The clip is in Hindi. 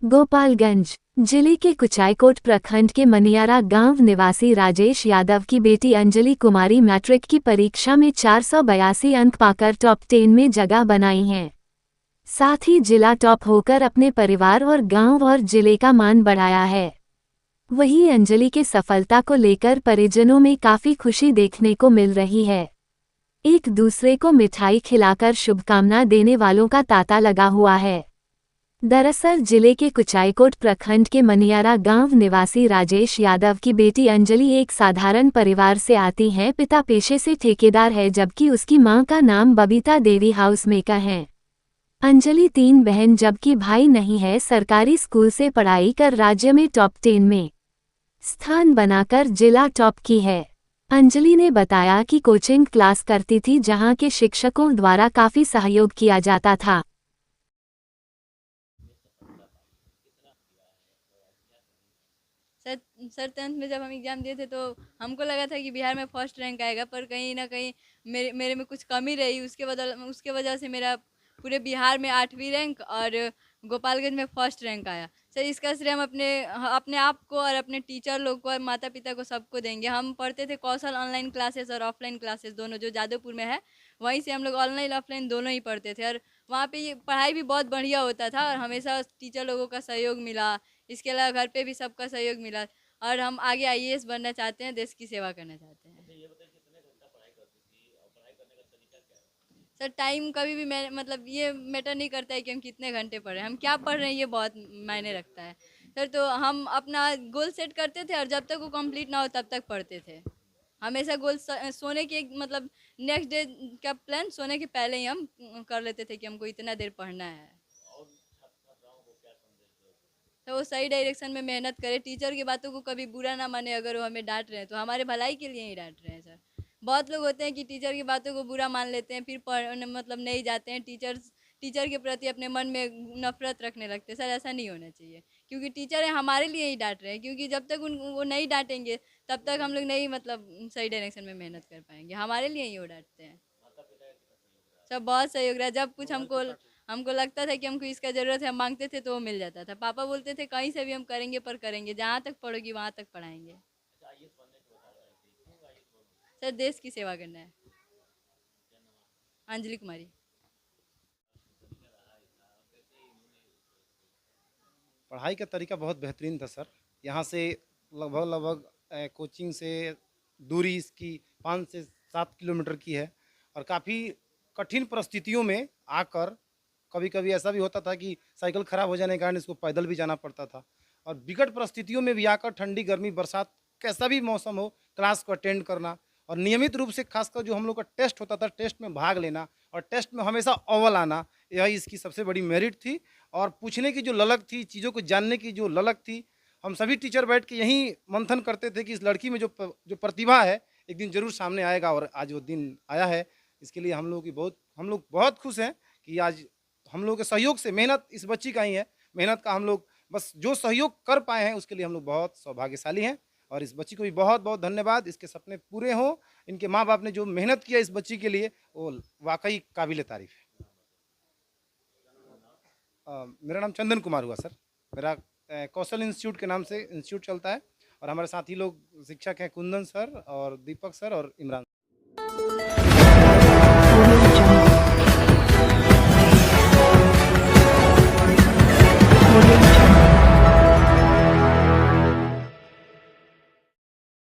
गोपालगंज जिले के कुचायकोट प्रखंड के मनियारा गांव निवासी राजेश यादव की बेटी अंजलि कुमारी मैट्रिक की परीक्षा में 482 अंक पाकर टॉप 10 में जगह बनाई हैं। साथ ही जिला टॉप होकर अपने परिवार और गांव और जिले का मान बढ़ाया है। वहीं अंजलि के सफलता को लेकर परिजनों में काफी खुशी देखने को मिल रही है। एक दूसरे को मिठाई खिलाकर शुभकामना देने वालों का तांता लगा हुआ है। दरअसल जिले के कुचायकोट प्रखंड के मनियारा गांव निवासी राजेश यादव की बेटी अंजलि एक साधारण परिवार से आती हैं। पिता पेशे से ठेकेदार है जबकि उसकी मां का नाम बबीता देवी हाउसमेकर हैं। अंजलि 3 बहन जबकि भाई नहीं है। सरकारी स्कूल से पढ़ाई कर राज्य में टॉप 10 में स्थान बनाकर जिला टॉप की है। अंजलि ने बताया कि कोचिंग क्लास करती थी जहां के शिक्षकों द्वारा काफी सहयोग किया जाता था। सर सर 10th में जब हम एग्ज़ाम दिए थे तो हमको लगा था कि बिहार में फर्स्ट रैंक आएगा, पर कहीं ना कहीं मेरे मेरे में कुछ कमी रही। उसके वजह से मेरा पूरे बिहार में 8वीं रैंक और गोपालगंज में फर्स्ट रैंक आया। सर इसका श्रेय हम अपने अपने आप को और अपने टीचर लोग को और माता पिता को सबको देंगे। हम पढ़ते थे कौशल ऑनलाइन क्लासेस और ऑफलाइन क्लासेस दोनों, जो जादवपुर में है। वहीं से हम लोग ऑनलाइन ऑफलाइन दोनों ही पढ़ते थे और वहाँ पे ये पढ़ाई भी बहुत बढ़िया होता था और हमेशा टीचर लोगों का सहयोग मिला। इसके अलावा घर पे भी सबका सहयोग मिला और हम आगे आईएएस बनना चाहते हैं, देश की सेवा करना चाहते हैं। सर टाइम कभी भी मैं मतलब ये मैटर नहीं करता है कि हम कितने घंटे पढ़ रहे हैं, हम क्या पढ़ रहे हैं ये बहुत मायने रखता है। सर तो हम अपना गोल सेट करते थे और जब तक वो कंप्लीट ना हो तब तक पढ़ते थे। हमेशा गोल सोने के मतलब नेक्स्ट डे का प्लान सोने के पहले ही हम कर लेते थे कि हमको इतना देर पढ़ना है। तो वो सही डायरेक्शन में मेहनत करे, टीचर की बातों को कभी बुरा ना माने। अगर वो हमें डांट रहे हैं तो हमारे भलाई के लिए ही डांट रहे हैं। सर बहुत लोग होते हैं कि टीचर की बातों को बुरा मान लेते हैं, फिर मतलब नहीं जाते हैं। टीचर के प्रति अपने मन में नफरत रखने लगते हैं। सर ऐसा नहीं होना चाहिए, क्योंकि टीचर है हमारे लिए ही डांट रहे हैं। क्योंकि जब तक वो नहीं डांटेंगे तब तक हम लोग नहीं मतलब सही डायरेक्शन में मेहनत कर पाएंगे। हमारे लिए ही वो डांटते हैं। सब बहुत सहयोग रहा। जब कुछ हमको हमको लगता था कि हमको इसका ज़रूरत है, हम मांगते थे तो वो मिल जाता था। पापा बोलते थे कहीं से भी हम करेंगे, पर करेंगे, जहाँ तक पढ़ोगी वहाँ तक पढ़ाएंगे। सर देश की सेवा करना है। अंजलि कुमारी। पढ़ाई का तरीका बहुत बेहतरीन था सर। यहाँ से लगभग लगभग कोचिंग से दूरी इसकी 5 से 7 किलोमीटर की है और काफ़ी कठिन परिस्थितियों में आकर कभी कभी ऐसा भी होता था कि साइकिल खराब हो जाने के कारण इसको पैदल भी जाना पड़ता था और विकट परिस्थितियों में भी आकर ठंडी गर्मी बरसात कैसा भी मौसम हो क्लास को अटेंड करना और नियमित रूप से खासकर जो हम लोग का टेस्ट होता था टेस्ट में भाग लेना और टेस्ट में हमेशा अव्वल आना, यही इसकी सबसे बड़ी मेरिट थी। और पूछने की जो ललक थी, चीज़ों को जानने की जो ललक थी, हम सभी टीचर बैठ के यही मंथन करते थे कि इस लड़की में जो प्रतिभा है एक दिन जरूर सामने आएगा और आज वो दिन आया है। इसके लिए हम लोग बहुत खुश हैं कि आज हम लोग के सहयोग से, मेहनत इस बच्ची का ही है, मेहनत का हम लोग बस जो सहयोग कर पाए हैं उसके लिए हम लोग बहुत सौभाग्यशाली हैं। और इस बच्ची को भी बहुत बहुत धन्यवाद। इसके सपने पूरे हों, इनके माँ बाप ने जो मेहनत किया इस बच्ची के लिए वो वाकई काबिल तारीफ है। मेरा नाम चंदन कुमार हुआ सर। मेरा कौशल इंस्टीट्यूट के नाम से इंस्टीट्यूट चलता है और हमारे साथी लोग शिक्षक हैं कुंदन सर और दीपक सर और इमरान।